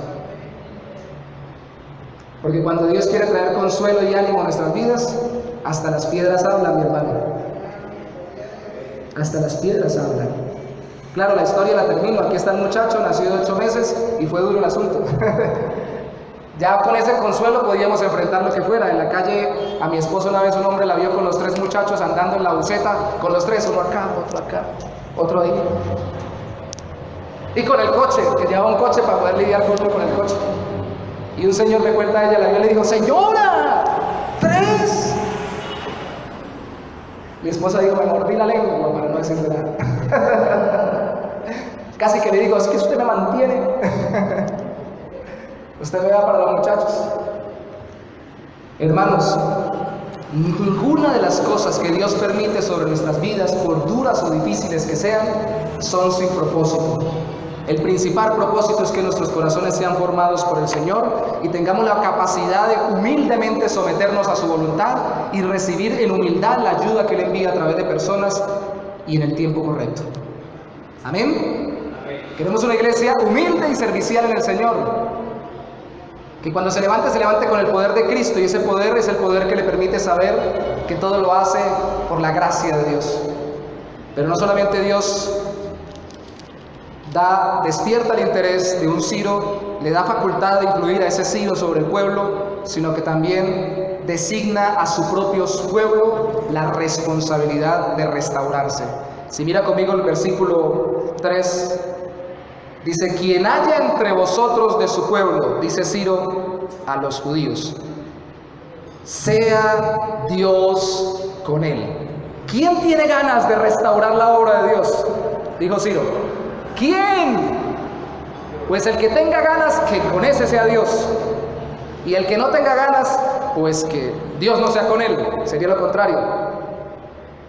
Porque cuando Dios quiere traer consuelo y ánimo a nuestras vidas, hasta las piedras hablan, mi hermano. Hasta las piedras hablan. Claro, la historia la termino. Aquí está el muchacho, nació de 8 meses y fue duro el asunto. Ya con ese consuelo podíamos enfrentar lo que fuera. En la calle, a mi esposo una vez un hombre la vio con los 3 muchachos andando en la buceta, con los 3, uno acá, otro ahí. Y con el coche, que llevaba un coche para poder lidiar con el coche. Y un señor me cuenta a ella, la vio y le dijo, señora, 3. Mi esposa dijo, me mordí la lengua para no decirle nada. Casi que le digo, es que usted me mantiene. Usted me da para los muchachos. Hermanos, ninguna de las cosas que Dios permite sobre nuestras vidas, por duras o difíciles que sean, son sin propósito. El principal propósito es que nuestros corazones sean formados por el Señor y tengamos la capacidad de humildemente someternos a su voluntad y recibir en humildad la ayuda que Él envía a través de personas y en el tiempo correcto. Amén. Queremos una iglesia humilde y servicial en el Señor. Que cuando se levante con el poder de Cristo, y ese poder es el poder que le permite saber que todo lo hace por la gracia de Dios. Pero no solamente Dios despierta el interés de un Ciro, le da facultad de influir a ese Ciro sobre el pueblo, sino que también designa a su propio pueblo la responsabilidad de restaurarse. Si mira conmigo el versículo 3, dice, quien haya entre vosotros de su pueblo, dice Ciro a los judíos, sea Dios con él. ¿Quién tiene ganas de restaurar la obra de Dios? Dijo Ciro. ¿Quién? Pues el que tenga ganas, que con ese sea Dios. Y el que no tenga ganas, pues que Dios no sea con él. Sería lo contrario.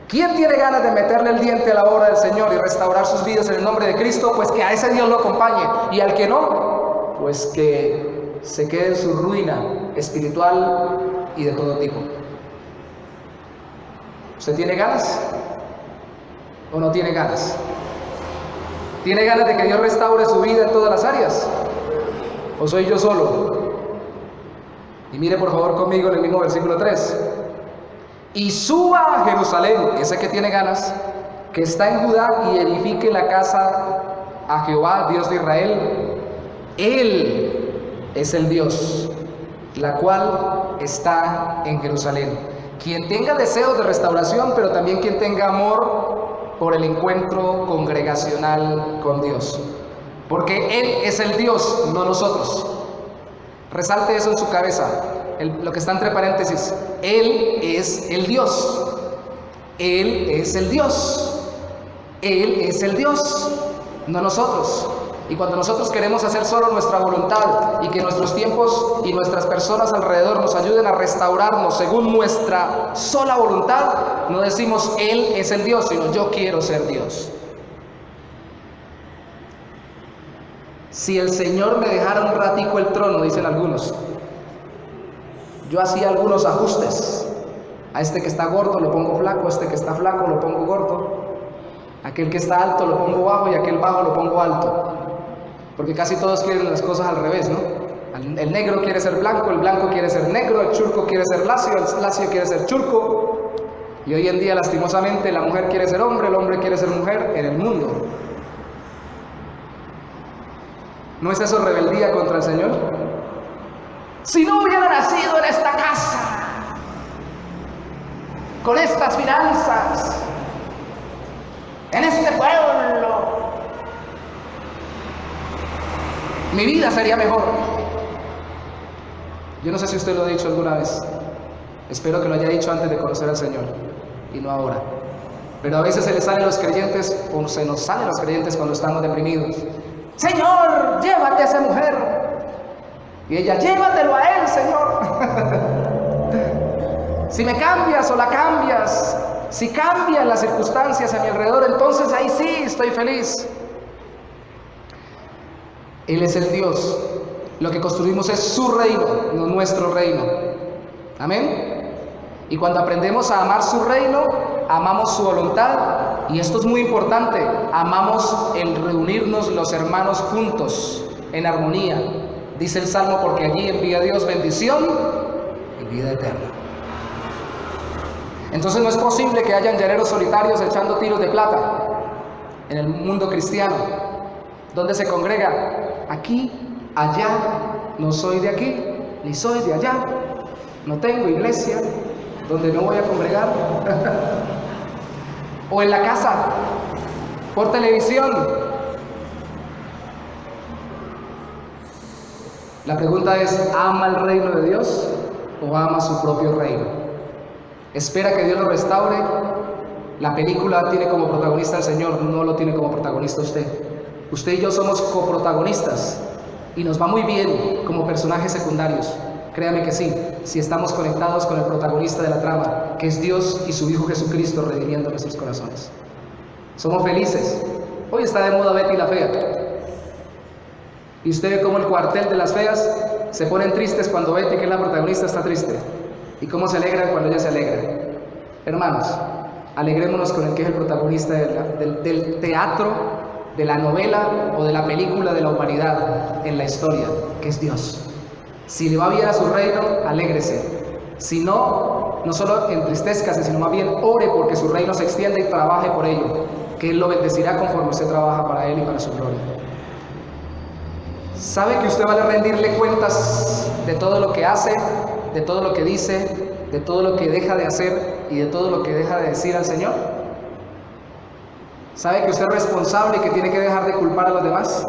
¿Quién tiene ganas de meterle el diente a la obra del Señor y restaurar sus vidas en el nombre de Cristo? Pues que a ese Dios lo acompañe. Y al que no, pues que se quede en su ruina espiritual y de todo tipo. ¿Usted tiene ganas? ¿O no tiene ganas? ¿Tiene ganas de que Dios restaure su vida en todas las áreas? ¿O soy yo solo? Y mire por favor conmigo en el mismo versículo 3. Y suba a Jerusalén, ese que tiene ganas, que está en Judá, y edifique la casa a Jehová, Dios de Israel. Él es el Dios, la cual está en Jerusalén. Quien tenga deseos de restauración, pero también quien tenga amor por el encuentro congregacional con Dios. Porque Él es el Dios, no nosotros. Resalte eso en su cabeza, lo que está entre paréntesis. Él es el Dios. Él es el Dios. Él es el Dios, no nosotros. Y cuando nosotros queremos hacer solo nuestra voluntad y que nuestros tiempos y nuestras personas alrededor nos ayuden a restaurarnos según nuestra sola voluntad, no decimos Él es el Dios, sino yo quiero ser Dios. Si el Señor me dejara un ratico el trono, dicen algunos, yo hacía algunos ajustes. A este que está gordo lo pongo flaco, a este que está flaco lo pongo gordo, aquel que está alto lo pongo bajo y aquel bajo lo pongo alto. Porque casi todos quieren las cosas al revés, ¿no? El negro quiere ser blanco, el blanco quiere ser negro, el churco quiere ser lacio, el lacio quiere ser churco. Y hoy en día, lastimosamente, la mujer quiere ser hombre, el hombre quiere ser mujer en el mundo. ¿No es eso rebeldía contra el Señor? Si no hubiera nacido en esta casa, con estas finanzas, en este pueblo, mi vida sería mejor. Yo no sé si usted lo ha dicho alguna vez. Espero que lo haya dicho antes de conocer al Señor y no ahora. Pero a veces se les salen los creyentes, o se nos salen los creyentes cuando estamos deprimidos. Señor, llévate a esa mujer. Y ella, llévatelo a él, Señor. Si me cambias o la cambias, si cambian las circunstancias a mi alrededor, entonces ahí sí estoy feliz. Él es el Dios. Lo que construimos es su reino, no nuestro reino. Amén. Y cuando aprendemos a amar su reino, amamos su voluntad. Y esto es muy importante, amamos el reunirnos los hermanos juntos, en armonía. Dice el Salmo, porque allí envía Dios bendición y vida eterna. Entonces no es posible que hayan llaneros solitarios echando tiros de plata en el mundo cristiano. ¿Dónde se congrega? Aquí, allá. No soy de aquí, ni soy de allá. No tengo iglesia donde me voy a congregar. O en la casa, por televisión. La pregunta es, ¿ama el reino de Dios o ama su propio reino? ¿Espera que Dios lo restaure? La película tiene como protagonista al Señor, no lo tiene como protagonista usted. Usted y yo somos coprotagonistas y nos va muy bien como personajes secundarios. Créame que sí, si estamos conectados con el protagonista de la trama, que es Dios y su Hijo Jesucristo redimiendo nuestros corazones. Somos felices. Hoy está de moda Betty la Fea. Y usted ve cómo el cuartel de las feas se ponen tristes cuando Betty, que es la protagonista, está triste. Y cómo se alegran cuando ella se alegra. Hermanos, alegrémonos con el que es el protagonista del teatro, de la novela o de la película de la humanidad en la historia, que es Dios. Si le va bien a su reino, alégrese. Si no, no solo entristezcase, sino más bien ore porque su reino se extienda y trabaje por ello, que Él lo bendecirá conforme usted trabaja para Él y para su gloria. ¿Sabe que usted va a rendirle cuentas de todo lo que hace, de todo lo que dice, de todo lo que deja de hacer y de todo lo que deja de decir al Señor? ¿Sabe que usted es responsable y que tiene que dejar de culpar a los demás?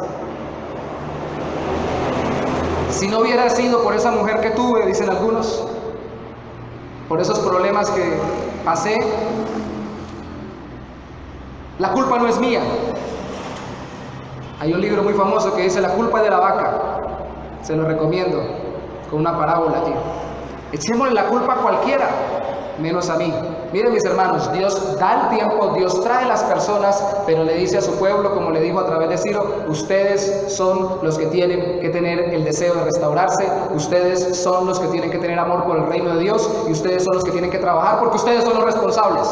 Si no hubiera sido por esa mujer que tuve, dicen algunos, por esos problemas que pasé, la culpa no es mía. Hay un libro muy famoso que dice La culpa es de la vaca. Se lo recomiendo, con una parábola allí. Echémosle la culpa a cualquiera, menos a mí. Miren, mis hermanos, Dios da el tiempo, Dios trae las personas, pero le dice a su pueblo, como le dijo a través de Ciro, ustedes son los que tienen que tener el deseo de restaurarse, ustedes son los que tienen que tener amor por el reino de Dios, y ustedes son los que tienen que trabajar, porque ustedes son los responsables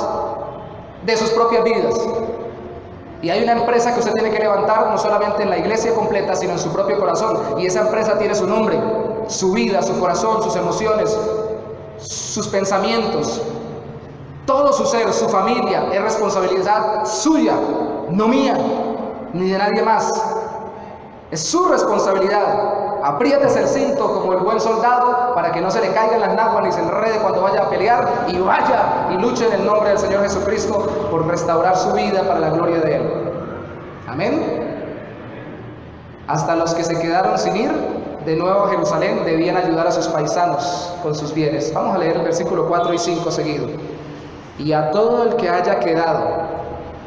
de sus propias vidas. Y hay una empresa que usted tiene que levantar, no solamente en la iglesia completa, sino en su propio corazón, y esa empresa tiene su nombre, su vida, su corazón, sus emociones, sus pensamientos. Todo su ser, su familia, es responsabilidad suya, no mía, ni de nadie más. Es su responsabilidad. Apriétese el cinto como el buen soldado para que no se le caigan las naguas ni se enrede cuando vaya a pelear, y vaya y luche en el nombre del Señor Jesucristo por restaurar su vida para la gloria de Él. Amén. Hasta los que se quedaron sin ir de nuevo a Jerusalén debían ayudar a sus paisanos con sus bienes. Vamos a leer el versículo 4 y 5 seguido. Y a todo el que haya quedado,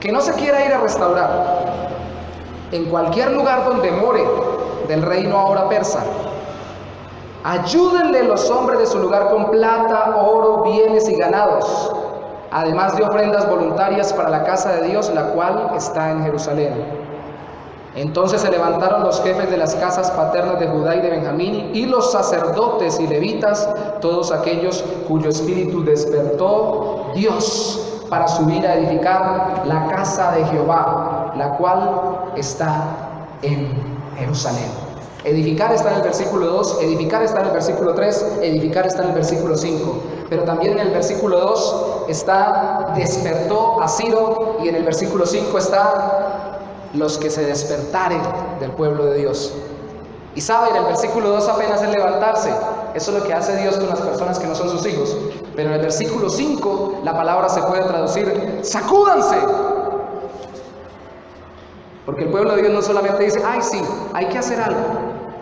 que no se quiera ir a restaurar, en cualquier lugar donde more del reino ahora persa. Ayúdenle los hombres de su lugar con plata, oro, bienes y ganados, además de ofrendas voluntarias para la casa de Dios, la cual está en Jerusalén. Entonces se levantaron los jefes de las casas paternas de Judá y de Benjamín, y los sacerdotes y levitas, todos aquellos cuyo espíritu despertó Dios para subir a edificar la casa de Jehová, la cual está en Jerusalén. Edificar está en el versículo 2, edificar está en el versículo 3, edificar está en el versículo 5. Pero también en el versículo 2 está despertó a Ciro, y en el versículo 5 está los que se despertaren del pueblo de Dios. Y saben, el versículo 2 apenas es levantarse. Eso es lo que hace Dios con las personas que no son sus hijos. Pero en el versículo 5 la palabra se puede traducir: sacúdanse. Porque el pueblo de Dios no solamente dice: ay, sí, hay que hacer algo.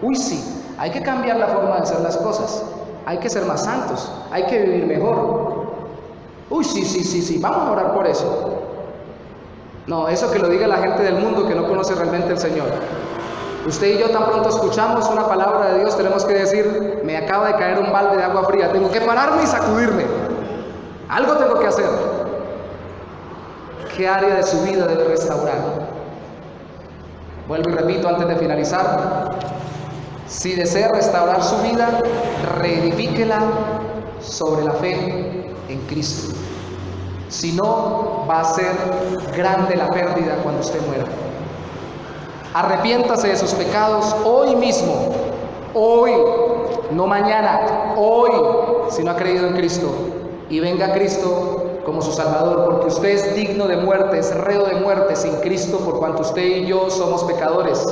Uy, sí, hay que cambiar la forma de hacer las cosas. Hay que ser más santos. Hay que vivir mejor. Uy, sí, vamos a orar por eso. No, eso que lo diga la gente del mundo que no conoce realmente al Señor. Usted y yo tan pronto escuchamos una palabra de Dios, tenemos que decir: me acaba de caer un balde de agua fría, tengo que pararme y sacudirme. Algo tengo que hacer. ¿Qué área de su vida debe restaurar? Vuelvo y repito antes de finalizar: si desea restaurar su vida, reedifíquela sobre la fe en Cristo. Si no, va a ser grande la pérdida cuando usted muera. Arrepiéntase de sus pecados hoy mismo, hoy, no mañana, hoy, si no ha creído en Cristo, y venga a Cristo como su Salvador, porque usted es digno de muerte, es reo de muerte sin Cristo, por cuanto usted y yo somos pecadores,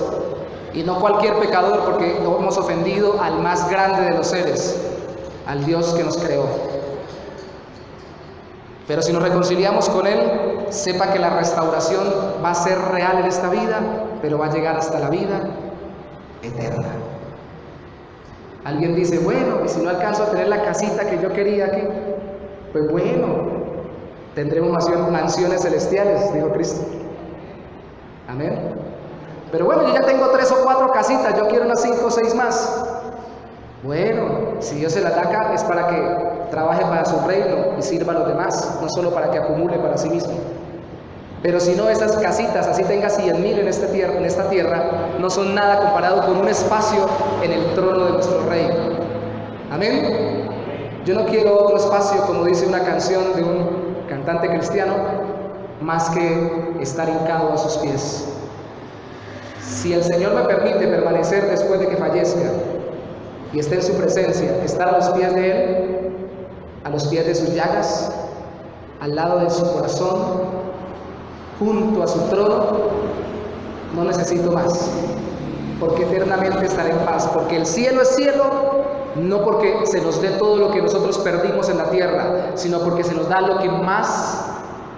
y no cualquier pecador, porque no hemos ofendido al más grande de los seres, al Dios que nos creó. Pero si nos reconciliamos con Él, sepa que la restauración va a ser real en esta vida, pero va a llegar hasta la vida eterna. Alguien dice: bueno, y si no alcanzo a tener la casita que yo quería aquí, pues bueno, tendremos mansiones celestiales, dijo Cristo. Amén. Pero bueno, yo ya tengo 3 o 4 casitas, yo quiero unas 5 o 6 más. Bueno, si Dios se la ataca es para que trabaje para su reino y sirva a los demás, no solo para que acumule para sí mismo. Pero si no, esas casitas, así tenga 100,000 en esta tierra, no son nada comparado con un espacio en el trono de nuestro Rey. Amén. Yo no quiero otro espacio, como dice una canción de un cantante cristiano, más que estar hincado a sus pies. Si el Señor me permite permanecer después de que fallezca y esté en su presencia, estar a los pies de Él, a los pies de sus llagas, al lado de su corazón, junto a su trono, no necesito más, porque eternamente estaré en paz, porque el cielo es cielo, no porque se nos dé todo lo que nosotros perdimos en la tierra, sino porque se nos da lo que más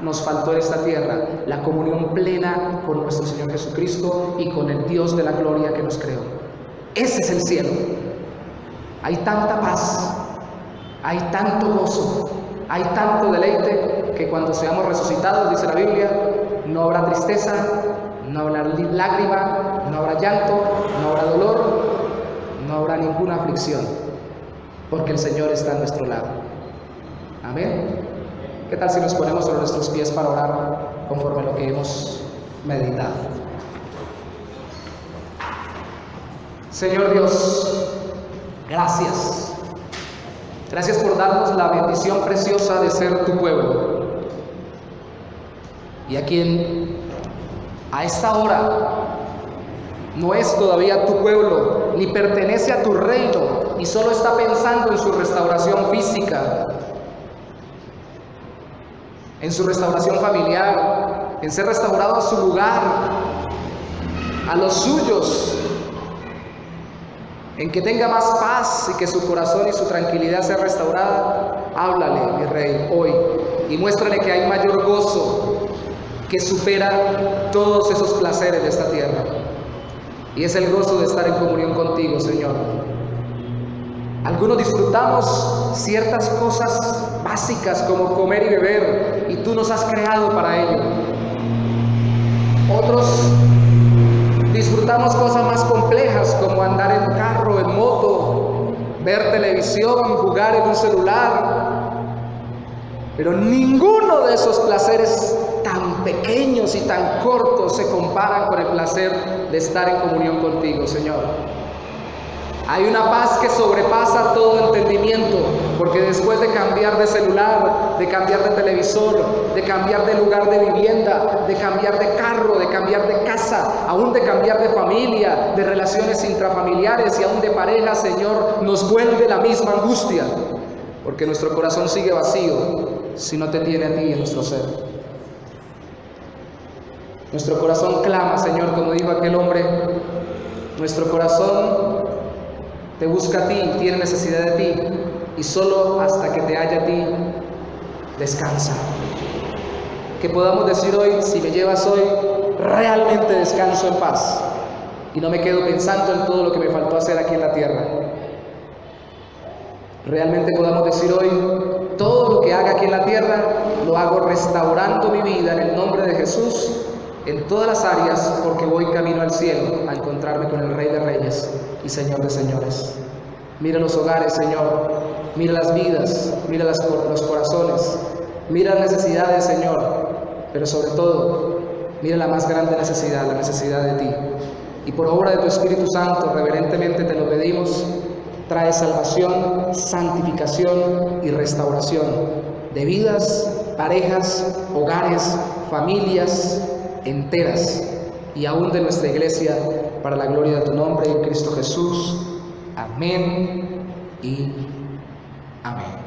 nos faltó en esta tierra, la comunión plena con nuestro Señor Jesucristo y con el Dios de la gloria que nos creó. Ese es el cielo. Hay tanta paz, hay tanto gozo, hay tanto deleite, que cuando seamos resucitados, dice la Biblia, no habrá tristeza, no habrá lágrima, no habrá llanto, no habrá dolor, no habrá ninguna aflicción, porque el Señor está a nuestro lado. Amén. ¿Qué tal si nos ponemos sobre nuestros pies para orar conforme a lo que hemos meditado? Señor Dios, gracias. Gracias por darnos la bendición preciosa de ser tu pueblo. Y a quien a esta hora no es todavía tu pueblo, ni pertenece a tu reino, y solo está pensando en su restauración física, en su restauración familiar, en ser restaurado a su lugar, a los suyos, en que tenga más paz y que su corazón y su tranquilidad sea restaurada, háblale, mi Rey, hoy, y muéstrale que hay mayor gozo que supera todos esos placeres de esta tierra, y es el gozo de estar en comunión contigo, Señor. Algunos disfrutamos ciertas cosas básicas como comer y beber, y tú nos has creado para ello. Otros Disfrutamos cosas más complejas como andar en carro, en moto, ver televisión, jugar en un celular. Pero ninguno de esos placeres tan pequeños y tan cortos se comparan con el placer de estar en comunión contigo, Señor. Hay una paz que sobrepasa todo entendimiento, porque después de cambiar de celular, de cambiar de televisor, de cambiar de lugar de vivienda, de cambiar de carro, de cambiar de casa, aún de cambiar de familia, de relaciones intrafamiliares y aún de pareja, Señor, nos vuelve la misma angustia, porque nuestro corazón sigue vacío si no te tiene a ti en nuestro ser. Nuestro corazón clama, Señor, como dijo aquel hombre, nuestro corazón te busca a ti, tiene necesidad de ti, y solo hasta que te haya a ti, descansa. Que podamos decir hoy, si me llevas hoy, realmente descanso en paz, y no me quedo pensando en todo lo que me faltó hacer aquí en la tierra. Realmente podamos decir hoy, todo lo que haga aquí en la tierra, lo hago restaurando mi vida en el nombre de Jesús, en todas las áreas, porque voy camino al cielo a encontrarme con el Rey de Reyes y Señor de Señores. Mira los hogares, Señor, mira las vidas, mira los corazones, mira las necesidades, Señor, pero sobre todo, mira la más grande necesidad, la necesidad de ti. Y por obra de tu Espíritu Santo, reverentemente te lo pedimos, trae salvación, santificación y restauración de vidas, parejas, hogares, familias enteras y aún de nuestra iglesia, para la gloria de tu nombre en Cristo Jesús. Amén y amén.